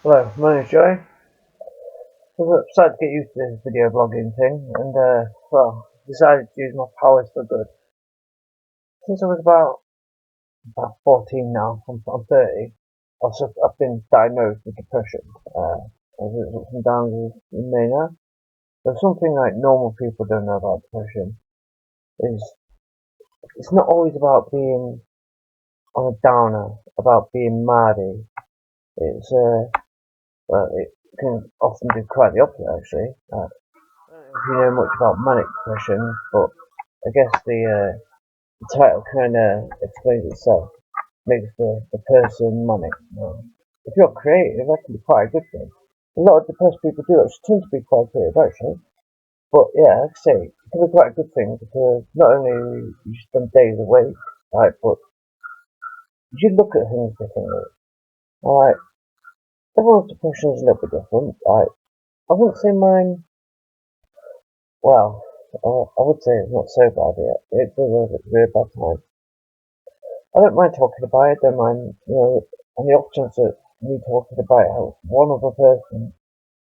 Hello, my name's Joey. I've decided to get used to this video blogging thing and, decided to use my powers for good. Since I was about 14 now, I'm 30, I've been diagnosed with depression. There's ups and downs in me now. There's something like normal people don't know about depression is it's not always about being on a downer, about being mardy. It can often do quite the opposite actually. I don't know if you know much about manic depression, but I guess the title kind of explains itself. Makes the person manic. If you're creative, that can be quite a good thing. A lot of depressed people do actually tend to be quite creative, actually. But yeah, like I say, it can be quite a good thing because not only you spend days awake, right, but you look at things differently. Right, everyone's depression is a little bit different. Right, I wouldn't say mine. Well, I would say it's not so bad yet. It's a really bad time. I don't mind talking about it, don't mind, on the off chance that me talking about it helps one other person,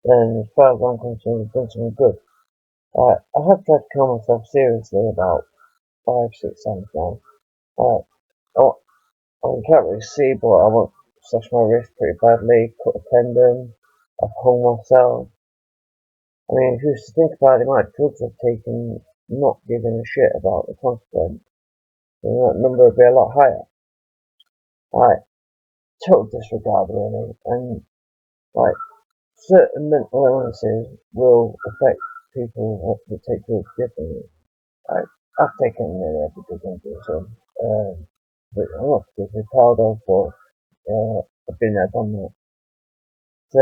then as far as I'm concerned, I've done something good. I have tried to kill myself seriously about 5, 6 times now. Uh, you can't really see, but I want to slash my wrist pretty badly, cut a tendon, I've hung myself. I mean, if you used to think about the amount of drugs I've taken, not giving a shit about the consequence, then that number would be a lot higher. Total disregard really, and like certain mental illnesses will affect people that take drugs differently. I've taken nearly every drug under the sun, but I'm not particularly proud of, but I've been there, done that. It's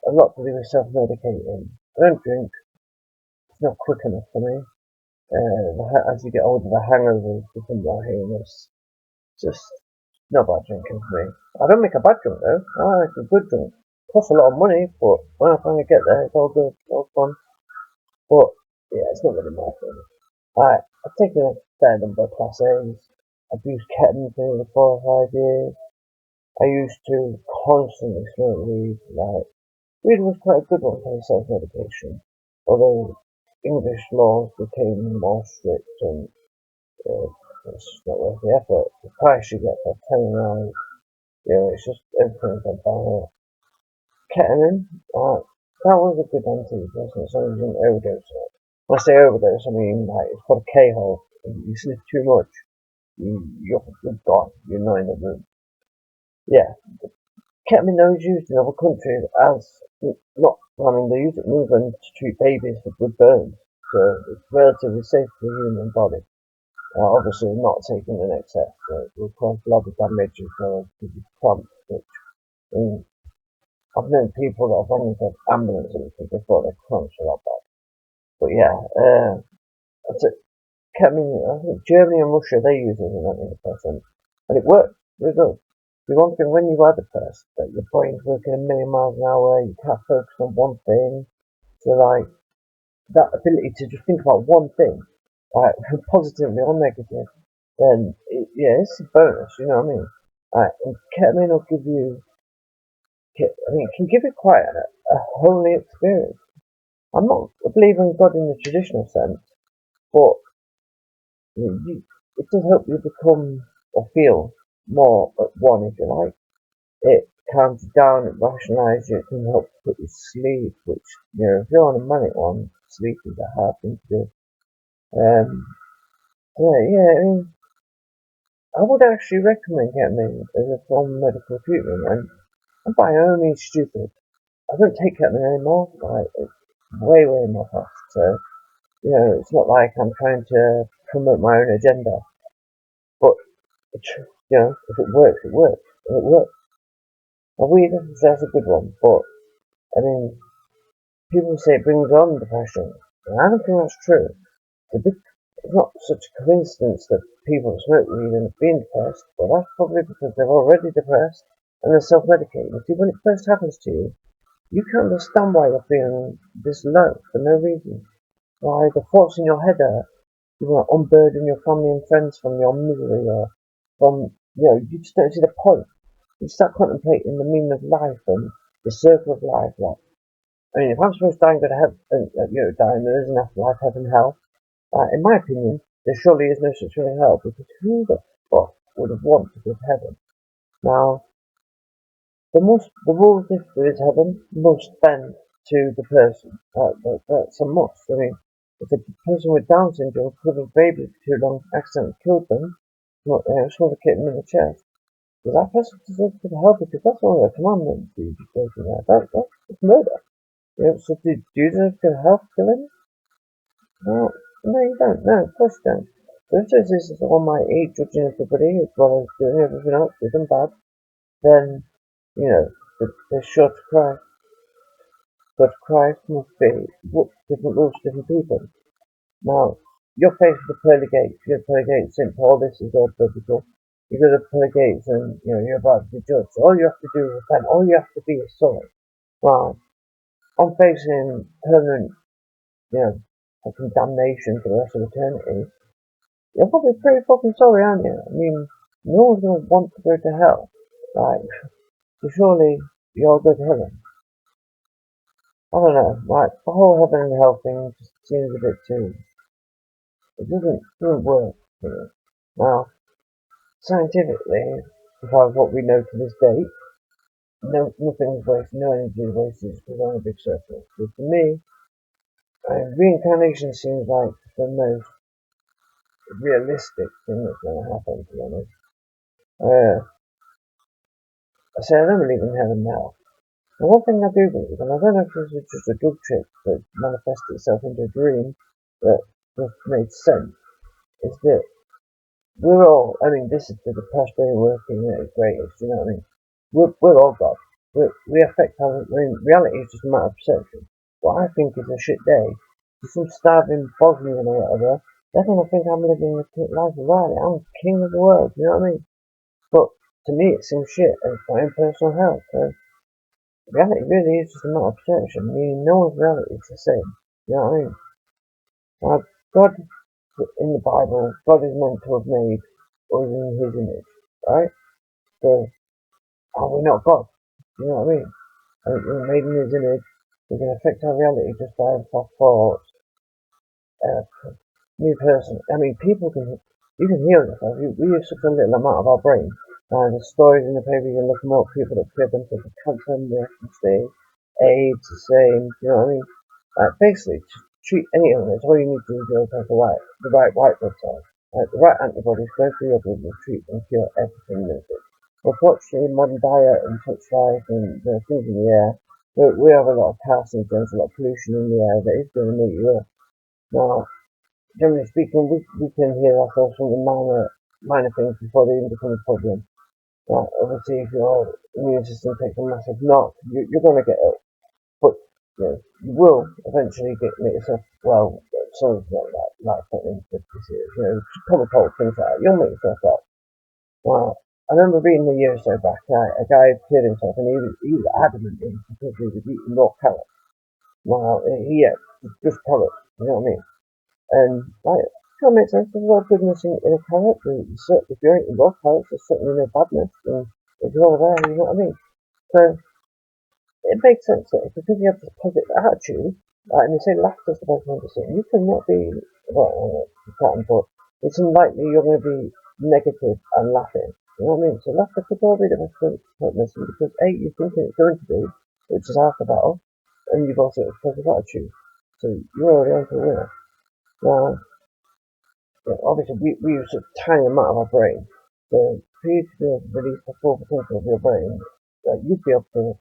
a lot to do with self-medicating. I don't drink, it's not quick enough for me. As you get older, the hangovers become more heinous. It's just not about drinking for me. I don't make a bad drink though. I make a good drink. It costs a lot of money, but when I finally get there, it's all good, it's all fun. But yeah, it's not really my thing. I've taken a fair number of Class A's. I've used ketamine for nearly 4 or 5 years. I used to constantly smoke weed. Weed was quite a good one for self-medication. Although English laws became more strict and it's not worth the effort. The price you get for telling lies, it's just everything's gone downhill. Ketamine, that was a good antidepressant as long as you didn't overdose on it. When I say overdose, I mean it's called a K-hole. If you sniff too much, you're gone. You're not in the room. Yeah, ketamine though is used in other countries as they use it in England to treat babies with burns, so it's relatively safe for the human body. Obviously not taking an excess, it will cause bladder damage as well as give you cramps, which I've known people that have almost had ambulances because they thought their cramps were a lot bad. But yeah, ketamine, I think Germany and Russia, they use it as an antidepressant, and it works, it does. The one thing when you are depressed, that your brain's working a million miles an hour, you can't focus on one thing, so that ability to just think about one thing, positively or negative, then it's a bonus, you know what I mean? And ketamine will give you, it can give you quite a holy experience. I'm not a believer in God in the traditional sense, but it does help you become or feel more at one, if you like. It calms you down, it rationalises you, it can help put you to sleep, which, if you're on a manic one, sleep is a hard thing to do. I would actually recommend ketamine as a form of medical treatment, and I'm by no means stupid. I don't take ketamine anymore, it's way more fast, so, it's not like I'm trying to promote my own agenda, but, if it works, it works, and it works. And weed, that's a good one, but, people say it brings on depression, and I don't think that's true. It's not such a coincidence that people smoke weed and have been depressed, but that's probably because they're already depressed and they're self-medicating. See, when it first happens to you, you can't understand why you're feeling this low for no reason. Why the thoughts in your head are, you want to unburden your family and friends from your misery, or from, you just don't see the point. You start contemplating the meaning of life and the circle of life. Like, I mean, if I'm supposed to die and go to heaven, die and there is an afterlife, heaven, hell, in my opinion, there surely is no such thing as hell, because who the fuck would have wanted to go to heaven? Now, the rules, if there is heaven, must bend to the person. That's a must. I mean, if a person with Down syndrome could have baby for too long, accidentally killed them, suffocated them in the chest, does that person deserve to go to hell? Because that's one of the commandments you just go through there. That's murder. So do you deserve to go to hell for killing? No, no, you don't. No, of course you don't. So if this is Almighty judging everybody as well as doing everything else, good and bad, then, they're sure to cry. But Christ must be different rules for different people. Now, you're faced with the pearly gates. You go to the pearly gates, St. Paul, this is all biblical. You go to the pearly gates and, you're about to be judged. All you have to do is repent. All you have to be is sorry. Well, I'm facing permanent, fucking damnation for the rest of eternity. You're probably pretty fucking sorry, aren't you? I mean, no one's going to want to go to hell. Right? So surely you'll go to heaven. I don't know, like, the whole heaven and hell thing just seems a bit too, it doesn't work for me. Now, scientifically, as far as what we know to this date, nothing is wasted, no energy is wasted, it's just on a big circle. So for me, reincarnation seems like the most realistic thing that's going to happen, to be honest. I say I don't believe in heaven now. And one thing I do believe, and I don't know if this is just a drug trip that manifested itself into a dream that just made sense, is that we're all, I mean, this is the depressed brain working at its greatest, you know what I mean? We're all God. We affect how, I mean, reality is just a matter of perception. What I think is a shit day, to some starving Bosnian or whatever, they're going to think I'm living a life of reality. I'm king of the world, you know what I mean? But to me, it seems shit, and it's my own personal health. So reality really is just a matter of perception, meaning no one's reality is the same, you know what I mean? Now, God in the Bible, God is meant to have made us in His image, right? So, are we not God? You know what I mean? We're made in His image. We can affect our reality just by our thoughts. Me personally, I mean, you can heal yourself. We use such a little amount of our brain. The stories in the paper, you can look them up. People that cleared themselves with cancer, miraculous stage, AIDS, the same. You know what I mean? Basically, to treat any illness, all you need to do is go take the right white blood cells. The right antibodies go through your blood will treat and cure everything that is. Unfortunately, modern diet and such life and the things in the air, we have a lot of carcinogens, a lot of pollution in the air that is going to make you ill. Now, generally speaking, we can heal ourselves from the minor things before they even become a problem. Obviously, if your immune system takes a massive knock, you're going to get ill. But you will eventually make yourself well. Some like life-threatening diseases, common cold things like that. You'll make yourself well. Well, I remember reading a year or so back, a guy had killed himself, and he was adamant it was because he was eating raw carrots. Well, he ate just carrots, you know what I mean? And like, kind of makes sense. There's a lot of goodness in a carrot. If you're eating raw carrots, there's certainly no badness. And if you're over there, you know what I mean? So it makes sense that because you have this positive attitude, and they say laughter is the best medicine, you cannot be, you can, but it's unlikely you're going to be negative and laughing. You know what I mean? So laughter could well be the best medicine because A, you're thinking it's going to be, which is half the battle, and you've also got a positive attitude. So you're already on to the winner. Now, obviously, we use a tiny amount of our brain. So for you to be able to release the full potential of your brain, you'd be able to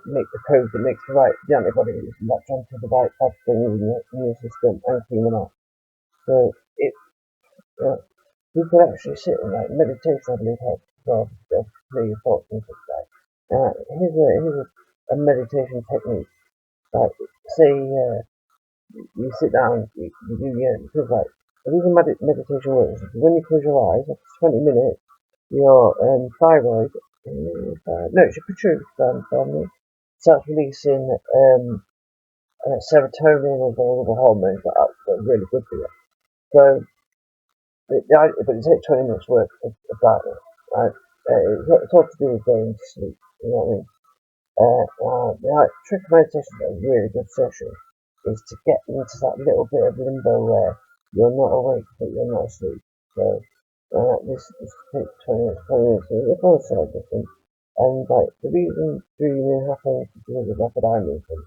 make the code that makes the antibodies latch onto the right bad things in your immune system and clean them out. So you could actually sit in meditation, I believe, helps as well to clear your thoughts and such like. Here's a meditation technique. Like, say you sit down, you do because the reason meditation works is when you close your eyes after 20 minutes, your thyroid, no, it's your pituitary starts releasing serotonin and all other hormones that are really good for you. So, but it takes 20 minutes worth of that, right? It's all to do with going to sleep, you know what I mean? The trick of meditation, a really good session, is to get into that little bit of limbo where you're not awake but you're not asleep. So this takes 20 minutes, and it's all slightly different. And like the reason dreaming happens is because of rapid eye movement.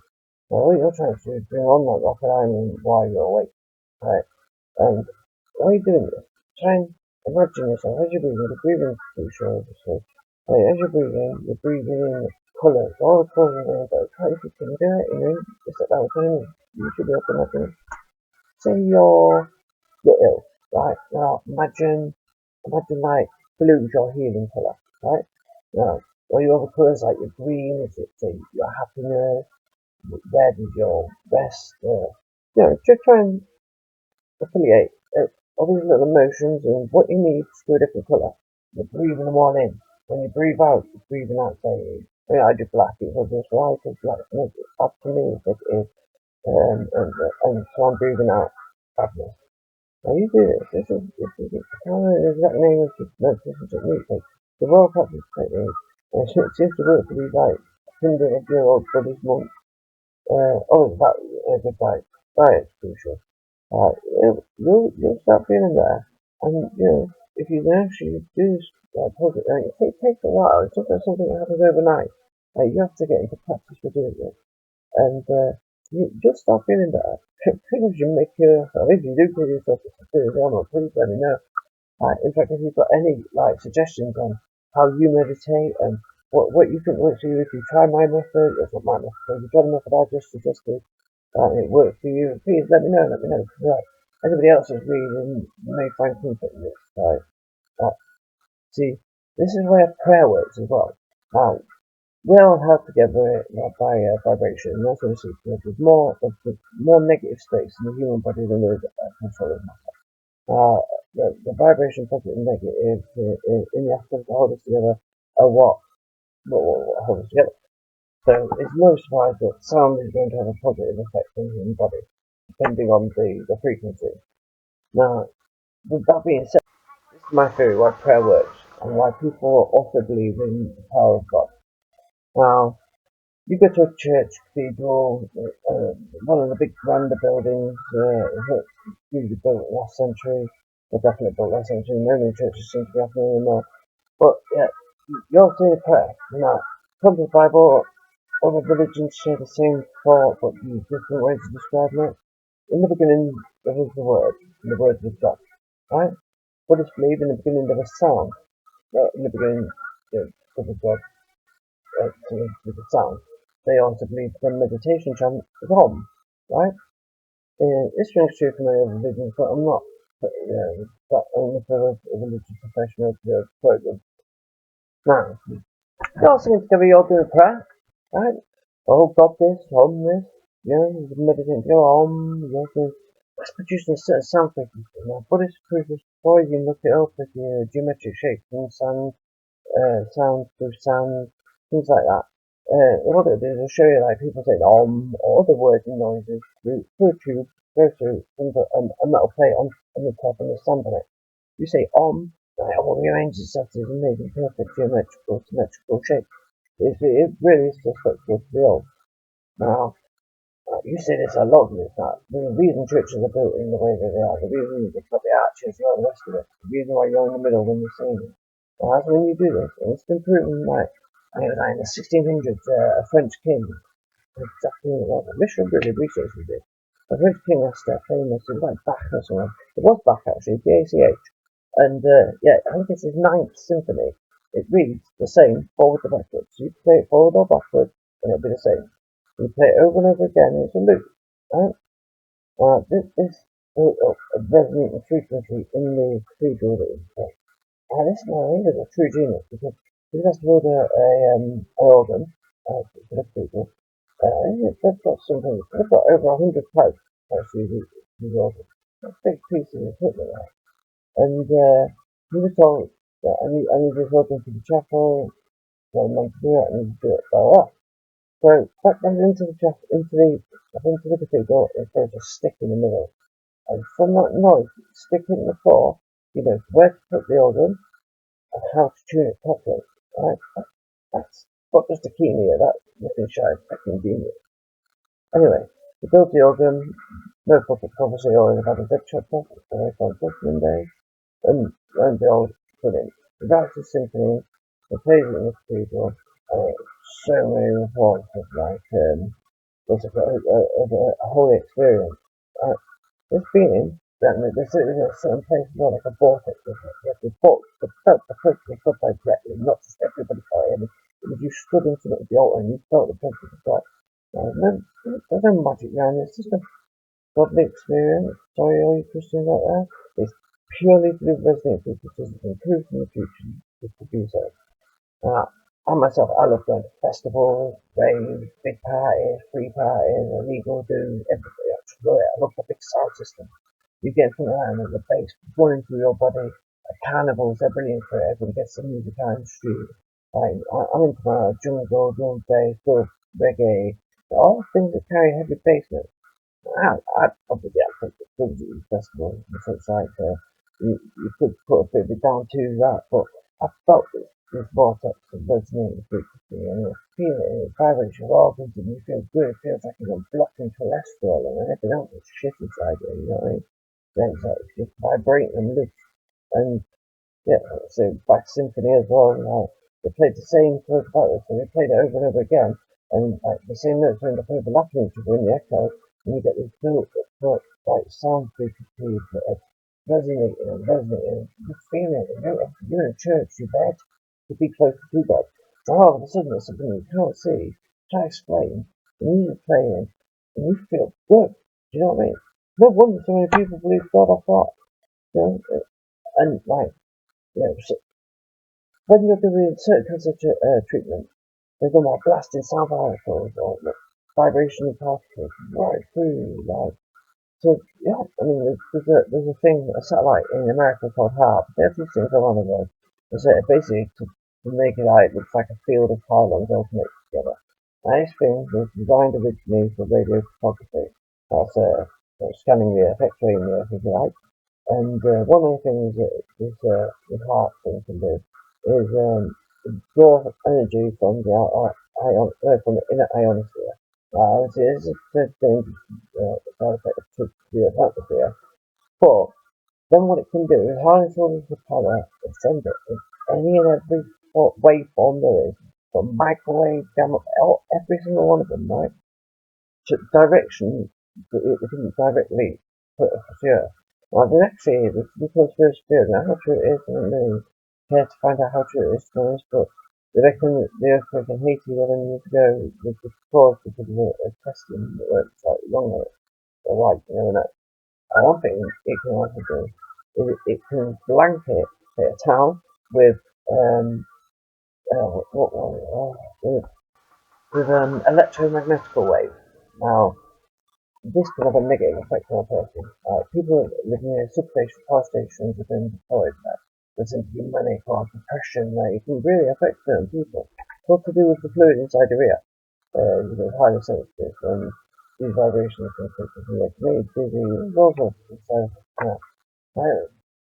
Now what you're trying to do is bring on that rapid eye movement while you're awake, right? And while you're doing this, try and imagine yourself as you're breathing. The breathing is crucial, obviously. Like, as you're breathing in colours, all the colours are rainbow. Try if you can do it, just like that was telling me. You should be able to imagine. Say you're ill, right? Now imagine like blue's your healing colour, right? Now all your other colours like your green is it say your happiness, red is your rest, just try and affiliate all these little emotions and what you need to a different colour. You're breathing them all in. When you breathe out, you're breathing out saying, I do black, it's obvious why, because black makes it up to me, it's negative, and so I'm breathing out sadness. Now you do this. This is kind of the exact name of the meditation technique. Like, the world practice technique. And it seems to work for these like 100-year-old Buddhist monks. Always about a good diet. Diet's crucial. You'll start feeling better. And if you can actually do this positive, it takes a while. It's not something that happens overnight. Like you have to get into practice for doing this. And you'll start feeling better. Pretty much you make yourself, if you do give yourself a serious illness, please let me know. In fact, if you've got any suggestions on how you meditate and what you think works for you, if you try my method, it's not my method, if you've got a method I just suggested, it works for you, please let me know. Because anybody else who's reading may find comfort in this. See, this is where prayer works as well. Now, we're all held together by vibration, and that's obviously there's more negative states in the human body than there is control of matter. The vibration, positive and negative, in the atoms that hold us together, are what hold us together. So it's no surprise that sound is going to have a positive effect on the human body, depending on the frequency. Now, with that being said, this is my theory why prayer works, and why people also believe in the power of God. Now, you go to a church, cathedral, one of the big grander buildings, usually built last century, or definitely built last century, no new churches seem to be happening anymore. But yeah, you're saying a prayer. Come to the Bible, other religions share the same thought, but use different ways of describing it. In the beginning, there was the Word, and the Word was God, right? Buddhists believe in the beginning there was sound. In the beginning, there was God, with the sound. They also believe the meditation chant is Om, right? This rings true for many other religions, but I'm not that only for a religious professional to quote them. Now, you're all singing together, you're doing prayer, right? Oh, God this, Om this, you're meditating together, Om, you're doing. That's producing a certain sound frequency. Now, Buddhist proof is before you can look it up with your geometric shapes and sound through sound, things like that. What it'll do is it'll show you like people say om or other words and noises through a tube, go through a metal plate on the top and the stamp on it. You say om, and it will rearrange itself to this amazing, perfect geometrical, symmetrical shape. It really is just like to the old. Now, you see this a lot in this that the reason churches are built in the way that they are, the reason they've got the arches and all the rest of it, the reason why you're in the middle when you're saying it. Well, that's when you do this, and it's been proven like, I think it was like in the 1600s, a French king, exactly what it was, I wish I really researched it. A French king asked a famous, it was like Bach or something, it was Bach actually, B-A-C-H, and yeah, I think it's his ninth symphony. It reads the same forward to backwards. So you can play it forward or backwards, and it'll be the same. You play it over and over again, it's a loop, right? This resonating frequency in the cathedral that is played. This man is a true genius because he has to build an organ for the cathedral. They've got something, they've got over 100 pipes actually, these organs. That's big pieces of equipment, right? And he was told that I need this organ for the chapel, so I'm meant to do it, I need to do it, blah, blah. So back then into the cathedral, there's a stick in the middle. And from that noise, stick hitting the floor, he knows where to put the organ and how to tune it properly. Right? That's But just a keen ear, that nothing shy of fucking genius. Anyway, we built the organ, no public conversation or about a dead chapter, away from Judgment Day, and the old put in. The Vatican Symphony, the plays in the cathedral, so many reports of was a whole experience. This feeling that there's a certain place where like a vortex of it. You have to box the felt the presence of God directly, not just everybody felt it. It was you stood in front of the altar and you felt the presence of God. There's no magic around it. It's just a godly experience. Sorry, all you Christians out there. It's purely to do with resonating people to improve in the future to do so. I myself, I love going to festivals, raves, big parties, free parties, illegal dudes, everything. I love the big sound system. You get from around and the bass running through your body. Carnivals, they're brilliant for it. Everyone gets some music out in the street. I'm into my jungle, drum bass, good reggae, all things that carry heavy bass notes. I'd probably get up to the festival and such like. You could put a bit of it down to that, but I felt this vortex of resonating frequency and you feel it and it vibrates your organs and you feel good. It feels like you're blocking cholesterol and everything else is shit inside you, you know what I mean? Then it's just vibrating and loose. And yeah, so back symphony as well. They played the same chord about so they played it over and over again, and like the same notes end up overlapping each other in the echo, and you get this built like sound frequency that's resonating and resonating. You feel it. You're in a church, you're there to be close to God. Now all of a sudden there's something you can't see. Try to explain. The music playing, and you feel good. Do you know what I mean? No wonder so many people believe God. I thought, you know, and like. So when you're doing certain kinds of treatment, they're going to blasting sound particles or vibrational particles right through, like, so yeah, I mean, there's a thing, a satellite in America called HARP. They have these things around the world. It's basically to make it out, it looks like a field of pylons all connected together. And this thing was designed originally for radio photography. That's scanning the earth, x-raying the earth, if you like. And one of the things that this heart thing can do is draw energy from from the inner ionosphere. Obviously, this is a dangerous side effect to the atmosphere. But then what it can do is harness all of the power and send it in any and every waveform there is, from microwave, gamma, every single one of them, right? To direction, it can directly put it for sure. Well, the next thing is the conspiracy theory. Now, how true it is, I don't really care to find out how true it is, to be honest, but they reckon that the earthquake in Haiti 11 years ago was caused because of a testing that went slightly wrong with it. So, right, you never know. And one thing it can also do is it can blanket, say, a town with, what was it? With electromagnetic waves. Now, this can have a negative effect on a person. People living near substations, power stations have been deployed there. There seems to be money for depression. It can really affect certain people. It's all to do with the fluid inside your ear. It's highly sensitive, and these vibrations can make me dizzy. There's all sorts of stuff.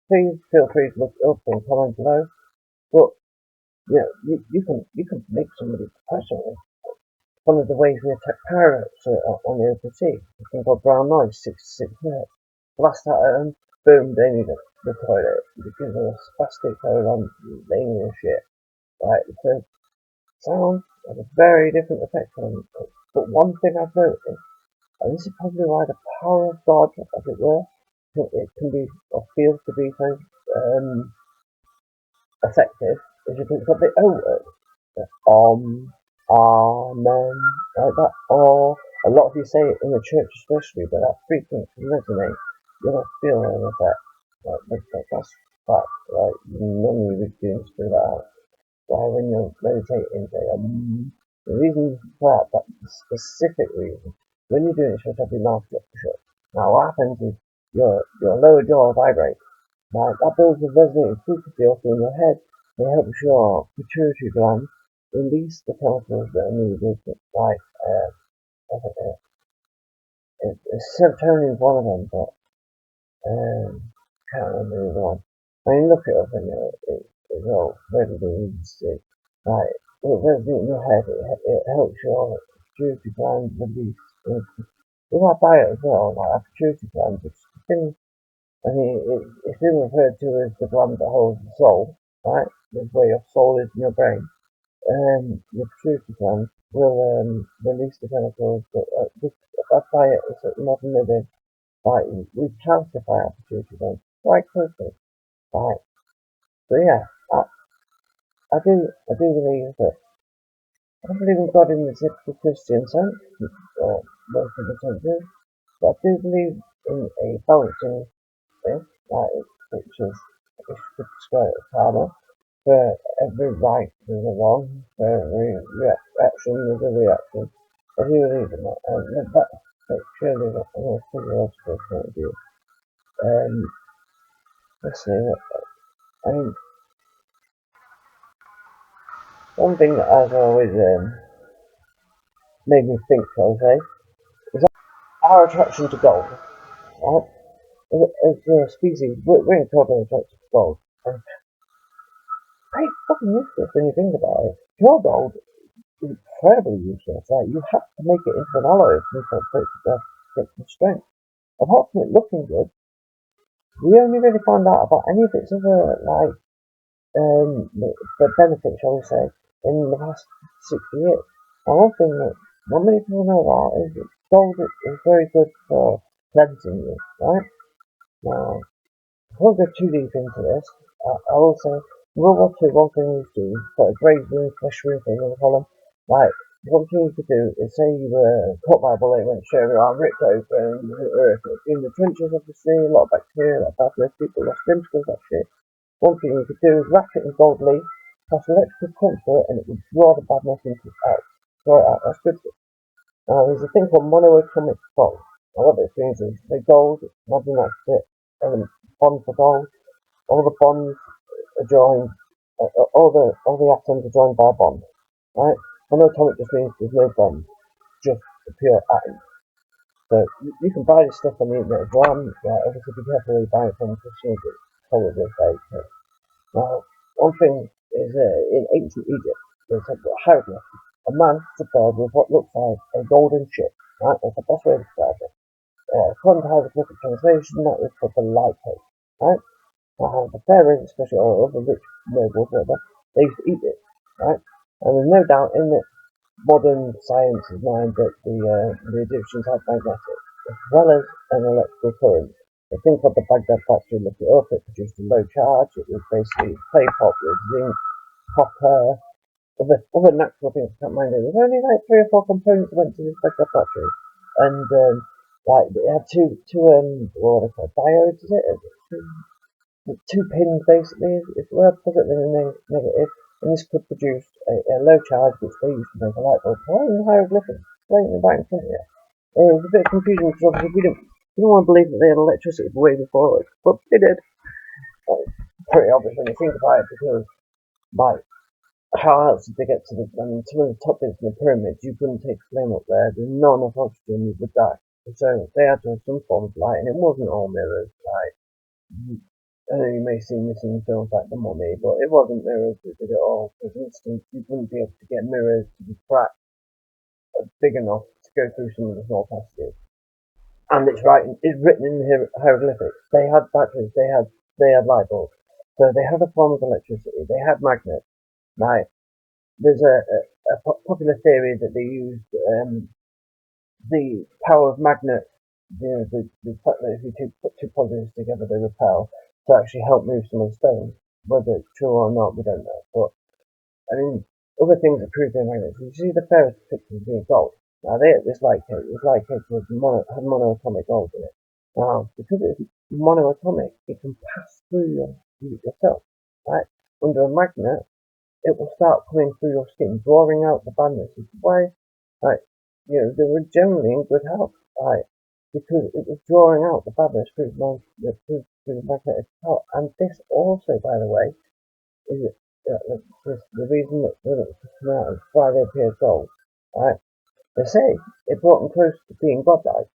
Please feel free to look up and comment below. But yeah, you can make somebody depression. One of the ways we attack pirates on the open sea, a thing called brown noise, 66 hertz. Blast out at them, boom, they need the toilet because of the spastic around alien shit. Right, so sound has a very different effect on them. But one thing I've noticed, and this is probably why the power of God, as it were, it can be, or feels to be so effective, is because it's got the O word. Amen, like that. Or a lot of you say it in the church especially, but that frequency resonates. You're gonna feel an effect. That's fact. Like none of you students do that. Why when you're meditating, say the reason for that specific reason, when you're doing it, you have to have your mouth shut. Now what happens is your lower jaw vibrates. Now that builds a resonating frequency also in your head. It helps your pituitary gland release the chemicals that are needed, like serotonin is one of them, but can't remember the other one. I mean, look it up and it's all readily easy to see. Right, resonates in your head. It helps your pituitary gland release. With our diet as well, like our pituitary gland, which is the thing, I mean, it's been referred to as the gland that holds the soul, right? That's where your soul is in your brain. Your pituitary gland will release the chemicals, but with our diet and modern living, like we calcify our pituitary gland quite quickly, right? So yeah, I do believe that I don't believe in God in the typical Christian sense, or most of the time do, but I do believe in a balancing thing, like which is I guess you could describe it as karma. For every right there's a wrong, for every reaction there's a reaction. I do believe in that, and that's purely from a physiological point of view. Um, let's see, I mean, one thing that has always made me think, I'll say, is our attraction to gold, right? As a species, we're incredibly attracted to gold. And pretty fucking useless when you think about it. Pure gold is incredibly useless. Like, you have to make it into an alloy for it to get some strength. Apart from it looking good, we only really found out about any of its other, like, the benefits, shall we say, in the past 60 years. And one thing that not many people know about is that gold is very good for cleansing you, right? Now, I won't go too deep into this. I will say, World War II, one thing you do, put a grave wound, flesh wound thing in the column. Like, one thing you could do is say you were caught by a bullet, went straight around, ripped open, in the trenches, obviously, a lot of bacteria, a lot of bad breath, people lost limbs because of that shit. One thing you could do is wrap it in gold leaf, pass electrical current through it, and it would draw the badness out. Draw it out. That's good. There's a thing called monoatomic gold. Now, what this means is the gold, imagine that's it, bond for gold. All the bonds are joined, all the atoms are joined by a bond, right? Monatomic just means there's no bond, just a pure atom. So you can buy this stuff on the internet as well. Obviously be careful where you buy it from because it's probably fake. Now, one thing is in ancient Egypt, there's a hieroglyph. A man is a bird with what looks like a golden ship, right? That's the best way to describe it. According to hieroglyphic translation, that was for the light cake, right? The pharaohs, especially all other rich nobles, whatever, they used to eat it, right? And there's no doubt in that modern science's mind that the Egyptians had magnetic, as well as an electrical current. The thing called the Baghdad factory, look it up, it produced a low charge, it was basically clay pot with zinc, copper, other natural things, I can't mind it. There's only like 3 or 4 components that went to this Baghdad factory. And like it had what are they called, diodes, is it? Two pins basically, if we have positive and negative, and this could produce a low charge which they used to make a light bulb. Why in hieroglyphics? Blatantly right in front of you. It was a bit confusing because obviously we don't want to believe that they had electricity way before us, but they did. Pretty obvious when you think about it because, like, how else did they get to some of the top bits in the pyramids, you couldn't take flame up there, there's not enough oxygen, you would die. So they had to have some form of light, and it wasn't all mirrors, like, I know you may have seen this in films like The Mummy, but it wasn't mirrors that did it all. For instance, you wouldn't be able to get mirrors to be cracked big enough to go through some of the small passages. And it's written in the hieroglyphics. They had batteries, they had light bulbs. So they had a form of electricity, they had magnets. Now, there's a popular theory that they used the power of magnets, the fact that if you put two positives together, they repel, to actually help move some of the stones. Whether it's true or not, we don't know. But I mean, other things that prove their magnets. You see the fairest pictures being gold. Now they had this light cake. This light cake had monoatomic gold in it. Now, because it's monoatomic, it can pass through yourself, right? Under a magnet, it will start coming through your skin, drawing out the badness. Which is why, like, they were generally in good health, right? Because it was drawing out the badness through the magnetic part. And this also, by the way, is the reason that the come out and why they appear gold, right? They say it brought them close to being godlike.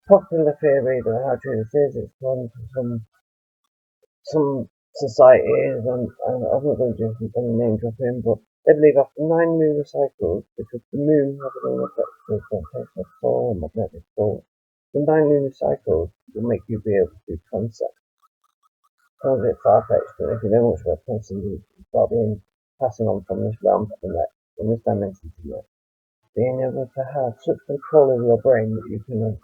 Popular theory that how true this is, it's gone to some societies, and I'm not going to do any name dropping, but They believe after 9 lunar cycles, because the moon has an own effect on gravitational pull and magnetic pull, the 9 lunar cycles will make you be able to do concepts. Sounds a bit far-fetched, but if you know much about concepts, you start being passing on from this realm to the next, from this dimension to the next. Being able to have such control over your brain that you can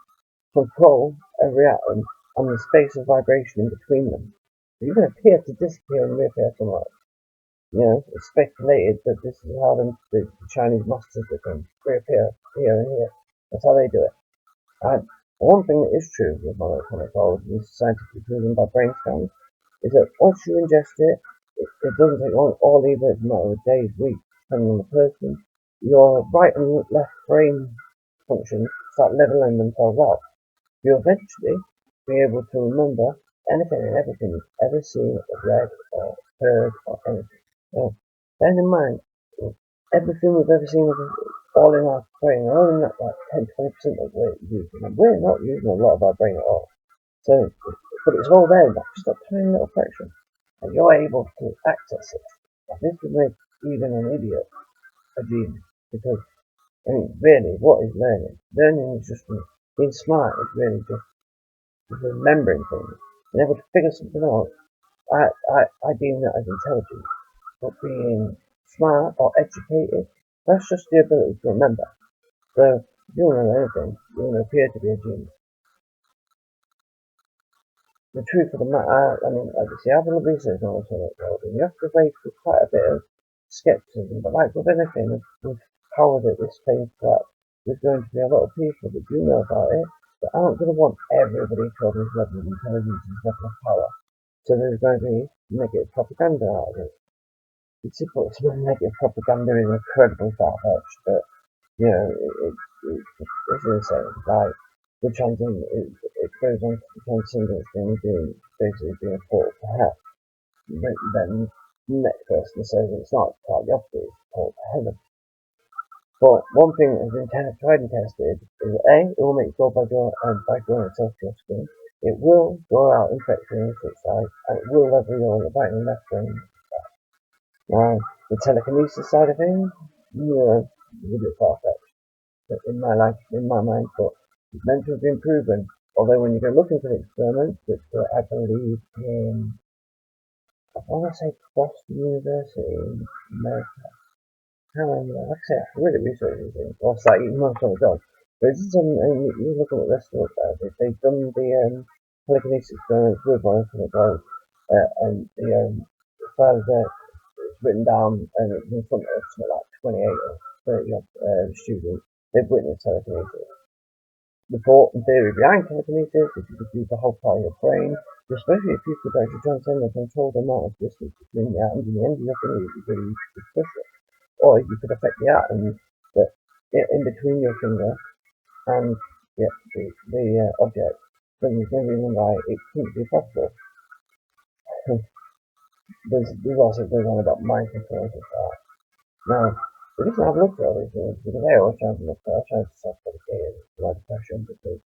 control every atom and the space of vibration in between them. So you can appear to disappear and reappear somewhere. It's speculated that this is how the Chinese masters can reappear here and here. That's how they do it. And one thing that is true with monochronic gold, and is scientifically proven by brain scans, is that once you ingest it doesn't take long, or either it's a matter of days, weeks, depending on the person. Your right and left brain functions start leveling themselves out. You'll eventually be able to remember anything and everything you've ever seen or read or heard or anything. So, bearing in mind, everything we've ever seen is all in our brain, and only like 10-20% of what we're using. And we're not using a lot of our brain at all. So, but it's all there, like just a tiny little fraction. And you're able to access it. And this would make even an idiot a genius. Because, I mean, really, what is learning? Learning is just being smart is really just remembering things. Being able to figure something out. I deem that as intelligence. But being smart or educated, that's just the ability to remember. So, if you want to know anything, you want to appear to be a genius. The truth of the matter, I mean, like you see, I've done research on this world, and you have to wait for quite a bit of skepticism. But like with anything, with power that this thing got, there's going to be a lot of people that do know about it, but aren't going to want everybody to have this level of intelligence and level of power. So there's going to be negative propaganda out of it. It's simple. Some negative propaganda is incredibly far-fetched, but it's insane. Like the transcendence, it goes on to the transcendence being basically being a portal to hell. Then the next person says it's not quite the opposite, it's a portal to heaven. But one thing that has been tried and tested is that A, it will make you go by drawing itself to your skin. It will draw out infection in its side, and it will level your right and left brain. Now, the telekinesis side of things, a bit far-fetched in my mind, but it's meant to have been proven. Although when you go looking for the experiments, which were, I believe, I want to say Boston University in America. I can't remember. Like I say, I really researched these things. Or it's like even more on the dog. But it's just you look at what they're still about. They've done the telekinesis experiments with one of the dogs, and the file there it's written down and it's in front of something like 28 or 30 students. They've witnessed telekinesis. The thought and theory behind telekinesis is you could use the whole part of your brain, especially if you could actually transcend and control the amount of distance between the atoms and the end of your finger, you could push it. Or you could affect the atoms that in between your finger and the object. Then there's no reason why it couldn't be possible. there's also goes on about mind control and stuff. Now, the reason I've looked at all these things because I always try to self-medicate my depression because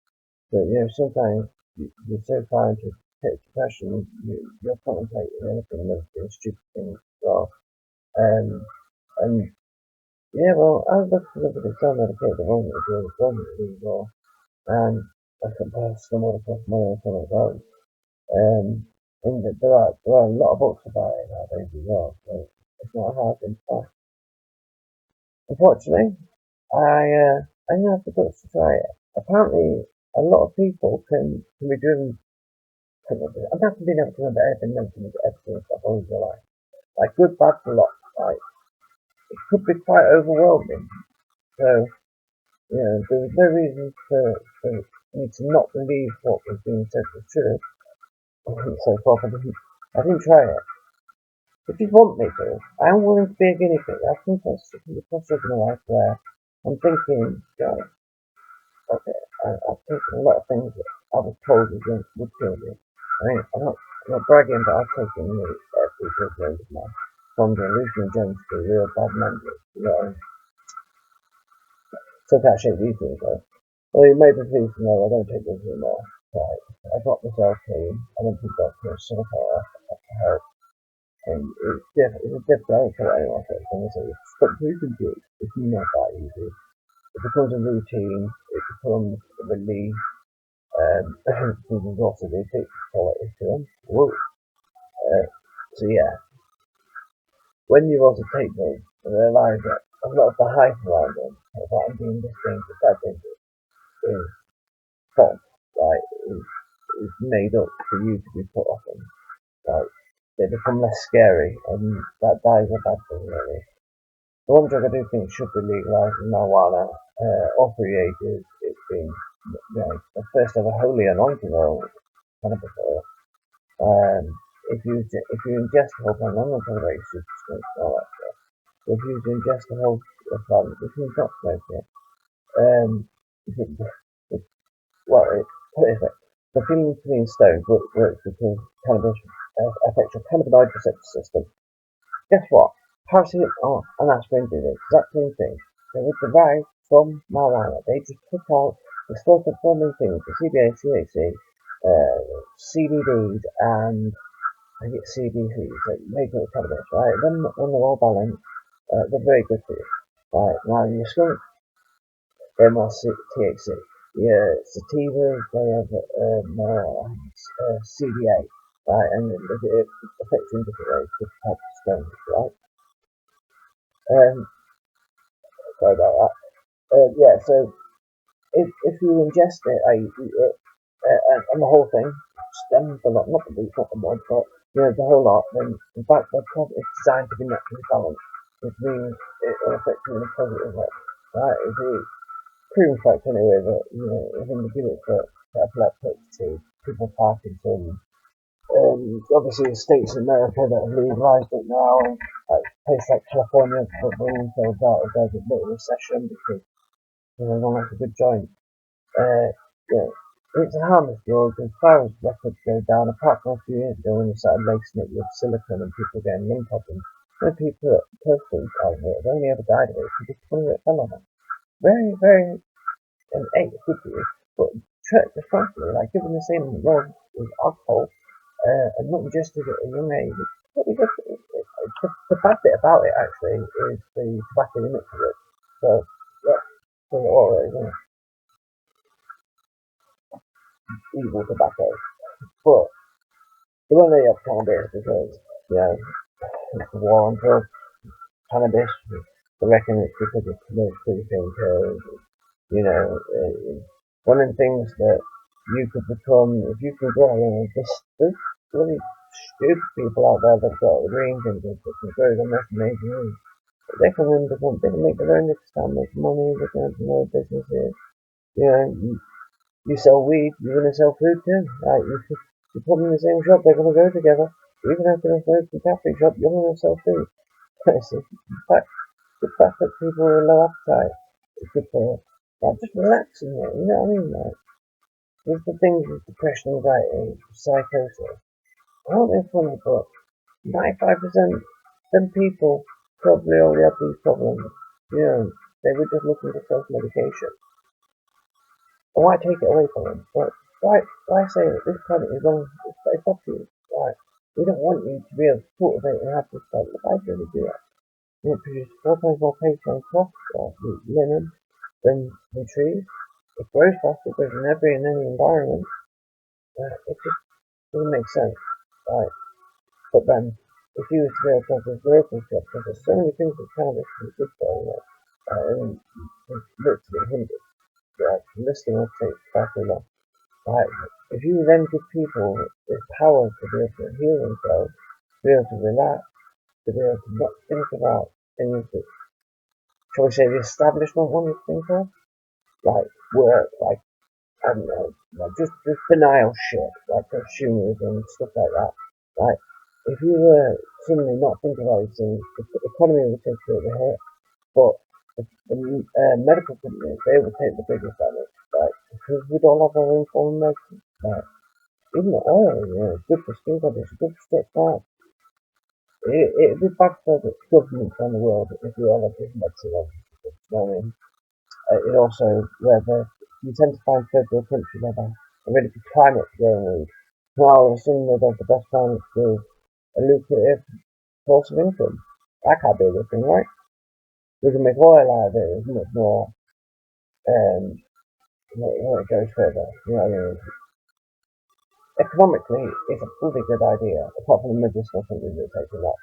sometimes you're so far into depression, you're contemplating anything that's been stupid things as well. And yeah, well, I was looking for the self-medicate the moment it wasn't really well. And I compare stumbled across more and something like that. And there are a lot of books about it nowadays as well, so it's not a hard thing to find. Unfortunately, I didn't have the guts to try it. Apparently, a lot of people can be driven. Imagine being able to remember everything, everything stuff all your life. Like good, bad, for lot. Like it could be quite overwhelming. So there was no reason for me to not believe what was being said was true. So far, I didn't try it. If you want me to, I am willing to be a guinea pig. I think that's the crossroads in my life where I'm thinking, okay, I've taken a lot of things that I was told would kill me. I mean, I'm not bragging, but I've taken nearly every drug known to man, from the hallucinogens to real bad memories. Took that shit easily, though. Well, you may be pleased to know I don't take drugs anymore. Right. I got myself clean. I went to the doctor, saw her, I help. And it's a difficult to anyone to say, stop losing drugs. It's not that easy. It becomes a routine, it becomes a relief, there's also the addictive quality to them. Whoa. So yeah, when you also take drugs, you realise that a lot of the hype around them, about them being this dangerous, that dangerous, is false, right? Is made up for you to be put off them. Like, they become less scary, and that is a bad thing, really. The one drug I do think should be legalised is marijuana. All three ages, it's been, the first ever holy anointing oil, cannabis oil. If you ingest the whole plant, I'm not talking about super smoke and all that stuff. But if you ingest the whole plant, you can not smoke it. Um, it, well, put it this way, the feeling of being stoned works because cannabis affects your cannabinoid receptor system. Guess what? Paracetamol and aspirin do the exact same thing. They were derived from marijuana. They just took out the slow-performing things, the CBA, CHC, CBDs, and I think it's CBCs that make up cannabis, right? When they're all balanced, they're very good for you. Right, now your skunk, they're more THC. Yeah, sativas, they have more CBA, right? And it affects you in different ways, different types of stones, right? Sorry about that. Yeah, so if you ingest it, you eat it, and the whole thing, stems a lot, not the beef, not the mud, but the whole lot, then in fact the plant is designed to be naturally balanced, which means it will affect you in a positive way. Right? It's a proven fact anyway that when you give it for epilepsy, people with Parkinson's, obviously the states in America that have legalized it now, like places like California, but we also doubt if there's a little recession because everyone likes a good joint. Yeah, it's a harmless drug. As far as records go down, apart from a few years ago when they started lacing it with silicone and people getting lung problems, the people that personally died of it have only ever died of it because 20 years fell on them. Very, very, and it's good for you. But just frankly, like given the same laws as alcohol, and not just at a young age, it's pretty good. The bad bit about it actually is the tobacco limit to it. So, yeah, so all it is, evil tobacco. But the one they have cannabis because, it's a war on drugs. Cannabis, I reckon it's because it's commercially thinkers. One of the things that you could become, if you can grow, there's really stupid people out there that have got range and that can grow them most amazing things. But they can they can make their own, they can start making money, they can have their own businesses. You sell weed, you're going to sell food too. Right? You put them in the same shop, they're going to go together. Even after a food and cafe shop, you're going to sell food. It's the fact that people with a low appetite is good for just relaxing it, you know what I mean? Like, there's the things with depression, anxiety, psychosis. I don't know if funny, but 95% of them people probably already have these problems. They were just looking for self-medication. And why take it away from them? Why say that this planet is wrong? It's up to you. Right? We don't want you to be able to cultivate and have this planet. Why should we do that? It produces 4 times more paper and cloth or linen than trees. It grows faster, it grows in any environment. It just doesn't make sense. Right? But then, if you were to be able to have this miracle shop, because there's so many things that cannabis can be good for, and there's literally hundreds. Listing will take far too long. Right? If you then give people this power to be able to heal themselves, to be able to relax, to be able to not think about things that, shall we say, the establishment want you to think of, like work, like, I don't know, like just banal shit, like consumerism, stuff like that, right? If you were suddenly not thinking about these things, the economy would take a bit of a hit, but the medical companies, they would take the biggest damage, right? Because we'd all have our own form of medicine, right? Even the oil, it's good for skin conditions, good for stress out. It'd be bad for the governments around the world if we all had this medicine on. You know what I mean? It also, you tend to find third world countries where they're ready for climate growing weed. Now all of a sudden they have the best climate to a lucrative source of income. That can't be a good thing, right? We can make oil out of it. It's much more, when it goes further. You know what I mean? Economically, it's a bloody good idea, apart from the medicinal something that takes a lot.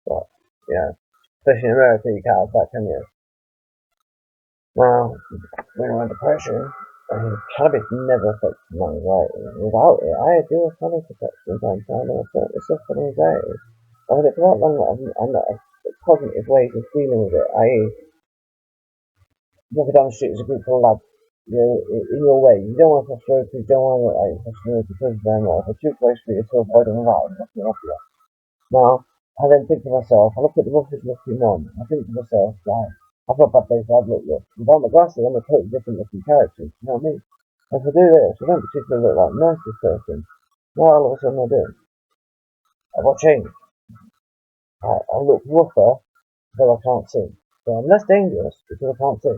But, yeah, especially in America, you can't have that, can you? Now, when I'm under pressure, cannabis never affects my anxiety. Without it, I do have panic attacks from time to time, and I certainly suffer from anxiety. I've had it for that long that I'm not cognitive ways of dealing with it, i.e., walking down the street as a group full of lads, you know, in your way. You don't want to cross roads, you don't want to look like you're crossing roads because of them, or if they're too close for you to avoid them without them knocking off you. Now, I then think to myself, I look at the roughest looking one, I think to myself, right, I've got bad days, I've looked up. Without my glasses, I'm a totally different looking character, you know what I mean? If I do this, I don't particularly look like the nicest person. Now all of a sudden I do. I've got changed. I look rougher, though I can't see. So I'm less dangerous because I can't see.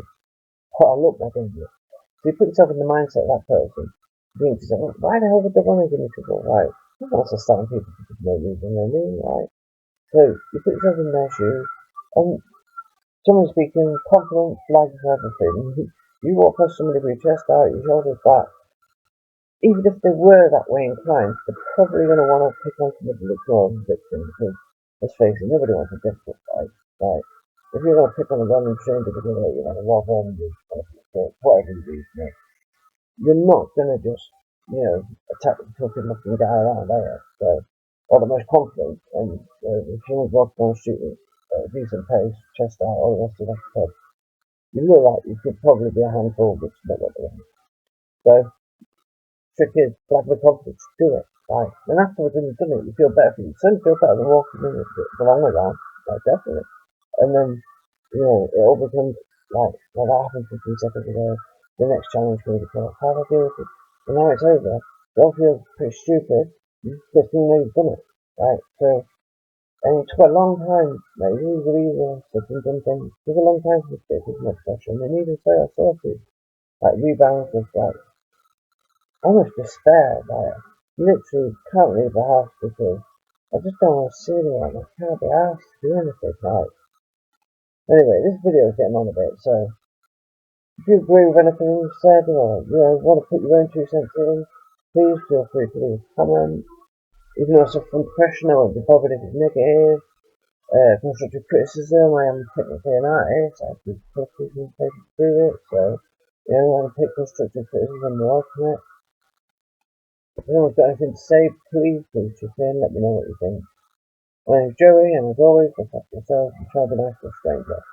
But I look more dangerous. So you put yourself in the mindset of that person. You think to yourself, why the hell would they want to give me trouble? Right? No one wants to stand people for no reason, they mean, right? So you put yourself in their shoes, and someone speaking, confident, flags and everything. You walk past somebody with your chest out, your shoulders back. Even if they were that way inclined, they're probably going to want to pick on somebody that's more of a victim because, let's face it, nobody wants a difficult fight. Right? If you're going to pick on a random stranger because you've had a rob on you, whatever you do, you're not going to just, attack the fucking looking guy around, are you? So, or the most confident, and if someone's walking down the street with a decent pace, chest out, all the rest of that, you look like you could probably be a handful, but it's not what they want. So, trick is, flag the confidence, do it. Right. And afterwards, when you've done it, you feel better for you. Certainly feel better than walking in the long way round. Like, definitely. And then, it all becomes like that happened 15 seconds ago. The next challenge for me to come up. How do I deal with it? And now it's over. It all feels pretty stupid. Because you know you've done it. Right. So, and it took a long time. Like, these are easier, such and done things. It took a long time for me to get this much pressure. And then even so, I saw it. Like, rebounds with, almost despair. Like, literally can't leave the house because I just don't want to see anyone. I can't be asked to do anything. Like, anyway, this video is getting on a bit, so if you agree with anything you said or want to put your own 2 cents in, please feel free to leave a comment. Even though I suffer from depression, I won't be bothered if it's negative. Constructive criticism, I am technically an artist, I have to criticism paper through it, so I want to pick constructive criticism and welcome it. If anyone's got anything to say, please chip in, let me know what you think. My name's Joey, and as always, look after yourself and try to be nice to a stranger.